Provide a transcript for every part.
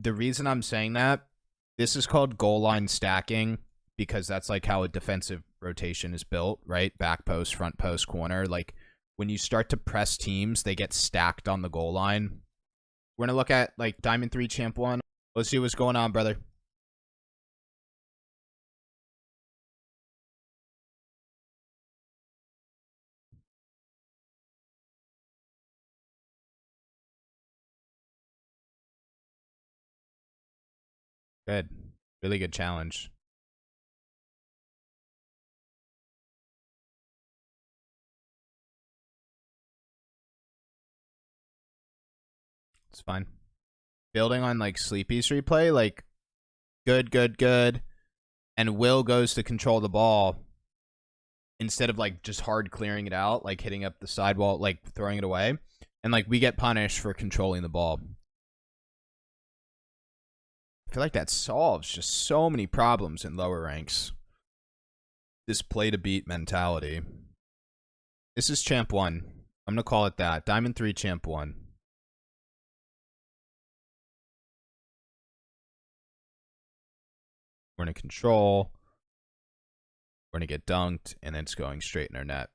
The reason I'm saying that, this is called goal line stacking because that's like how a defensive rotation is built, right? Back post, front post, corner. Like when you start to press teams, they get stacked on the goal line. We're going to look at like Diamond 3 Champ 1. Let's see what's going on, brother. Good. Really good challenge. It's fine. Building on like Sleepy's replay, like good. And Will goes to control the ball instead of like just hard clearing it out, like hitting up the sidewall, like throwing it away. And like we get punished for controlling the ball. I feel like that solves just so many problems in lower ranks. This play to beat mentality. This is Champ 1. I'm going to call it that. Diamond 3 Champ 1. We're going to control. We're going to get dunked, and then it's going straight in our net.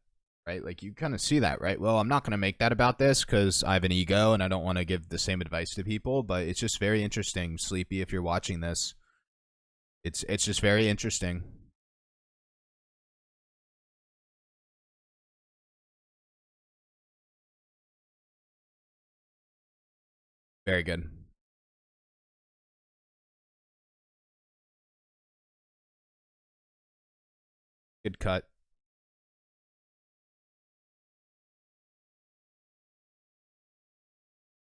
Right? Like, you kind of see that, right? Well, I'm not going to make that about this because I have an ego and I don't want to give the same advice to people, but it's just very interesting, Sleepy, if you're watching this. It's just very interesting. Very good. Good cut.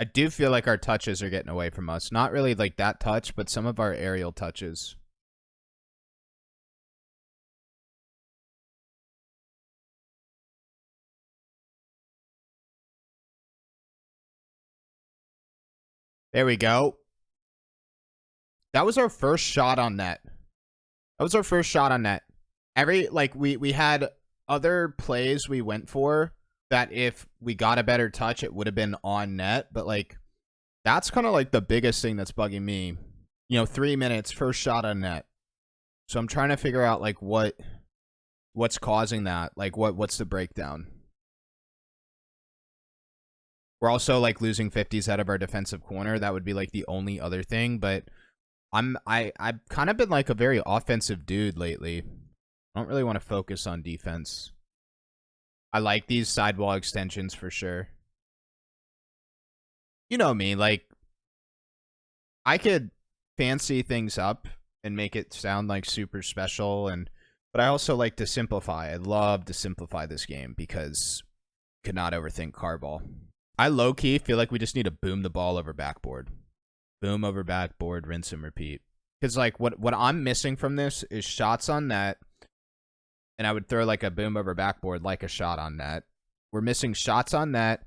I do feel like our touches are getting away from us. Not really like that touch, but some of our aerial touches. There we go. That was our first shot on net. We had other plays we went for that if we got a better touch, it would have been on net. But like, that's kind of like the biggest thing that's bugging me. 3 minutes, first shot on net. So I'm trying to figure out like what's causing that. Like what's the breakdown? We're also like losing 50s out of our defensive corner. That would be like the only other thing. But I've kind of been like a very offensive dude lately. I don't really want to focus on defense. I like these sidewall extensions for sure. You know me, like I could fancy things up and make it sound like super special, but I also like to simplify. I love to simplify this game because you could not overthink carball. I low-key feel like we just need to boom the ball over backboard. Boom over backboard, rinse and repeat. Because like what I'm missing from this is shots on net, and I would throw like a boom over backboard like a shot on net. We're missing shots on net.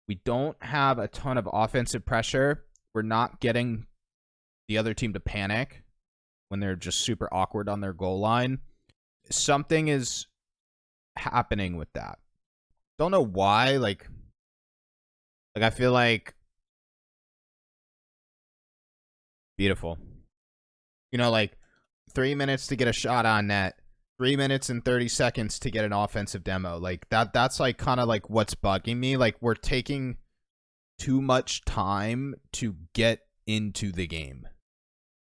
We don't have a ton of offensive pressure. We're not getting the other team to panic when they're just super awkward on their goal line. Something is happening with that. Don't know why. Like I feel like beautiful. Like 3 minutes to get a shot on net. 3 minutes and 30 seconds to get an offensive demo. Like that's like kind of like what's bugging me. Like we're taking too much time to get into the game.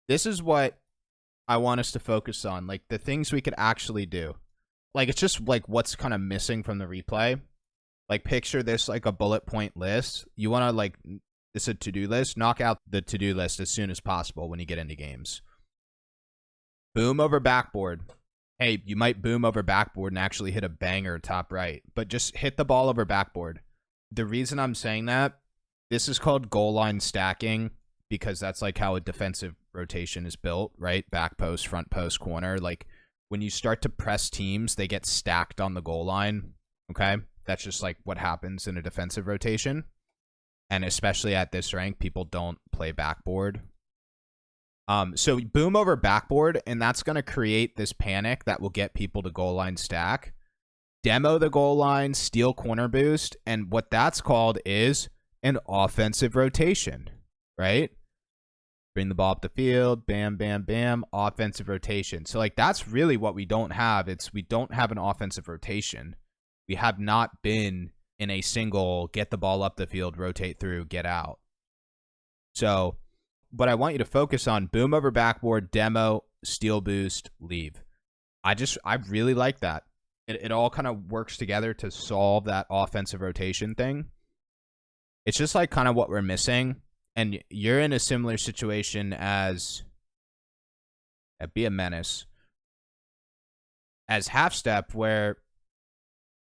This is what I want us to focus on. Like the things we could actually do. Like it's just like what's kind of missing from the replay. Like picture this like a bullet point list. You want to like, it's a to-do list. Knock out the to-do list as soon as possible when you get into games. Boom over backboard. Hey, you might boom over backboard and actually hit a banger top right, but just hit the ball over backboard. The reason I'm saying that, this is called goal line stacking because that's like how a defensive rotation is built, right? Back post, front post, corner. Like when you start to press teams, they get stacked on the goal line. Okay? That's just like what happens in a defensive rotation. And especially at this rank, people don't play backboard. So boom over backboard, and that's going to create this panic that will get people to goal line stack. Demo the goal line, steal corner boost, and what that's called is an offensive rotation, right? Bring the ball up the field, bam, bam, bam, offensive rotation. So, like, that's really what we don't have. We don't have an offensive rotation. We have not been in a single get the ball up the field, rotate through, get out. So, what I want you to focus on, boom over backboard, demo, steal boost, leave. I really like that. It all kind of works together to solve that offensive rotation thing. It's just like kind of what we're missing. And you're in a similar situation as Be a Menace, as Half Step, where,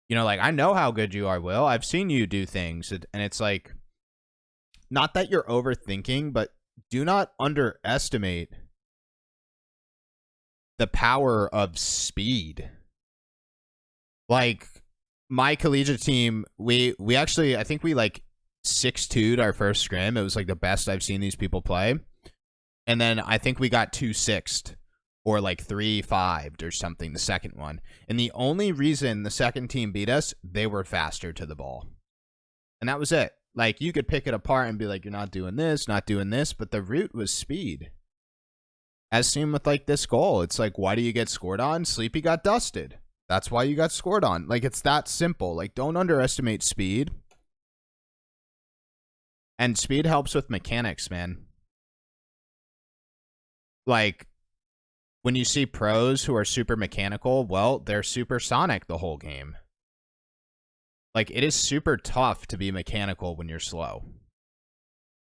you know, like, I know how good you are, Will. I've seen you do things. And it's like, not that you're overthinking, but do not underestimate the power of speed. Like, my collegiate team, we actually, I think we like 6-2'd our first scrim. It was like the best I've seen these people play. And then I think we got 2-6'd or like 3-5'd or something, the second one. And the only reason the second team beat us, they were faster to the ball. And that was it. Like, you could pick it apart and be like, you're not doing this, but the root was speed. As seen with like this goal, it's like, why do you get scored on? Sleepy got dusted. That's why you got scored on. Like, it's that simple. Like, don't underestimate speed. And speed helps with mechanics, man. Like, when you see pros who are super mechanical, well, they're supersonic the whole game. Like, it is super tough to be mechanical when you're slow.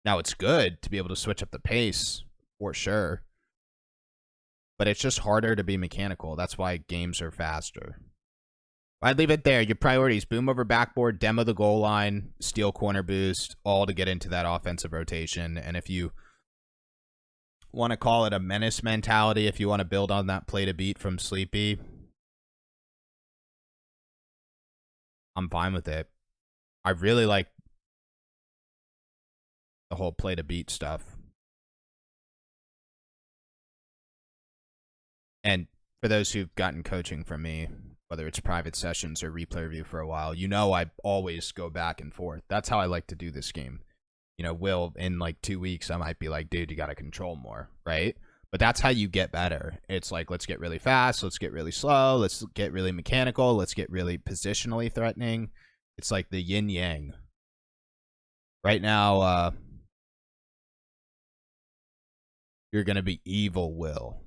Now, it's good to be able to switch up the pace, for sure. But it's just harder to be mechanical. That's why games are faster. I'd leave it there. Your priorities: boom over backboard, demo the goal line, steal corner boost, all to get into that offensive rotation. And if you want to call it a menace mentality, if you want to build on that play to beat from Sleepy, I'm fine with it. I really like the whole play to beat stuff. And for those who've gotten coaching from me, whether it's private sessions or replay review for a while, you know I always go back and forth. That's how I like to do this game. You know, Will, in like 2 weeks, I might be like, dude, you got to control more, right? But that's how you get better. It's like, let's get really fast, let's get really slow, let's get really mechanical, let's get really positionally threatening. It's like the yin yang. Right now, you're going to be evil, Will.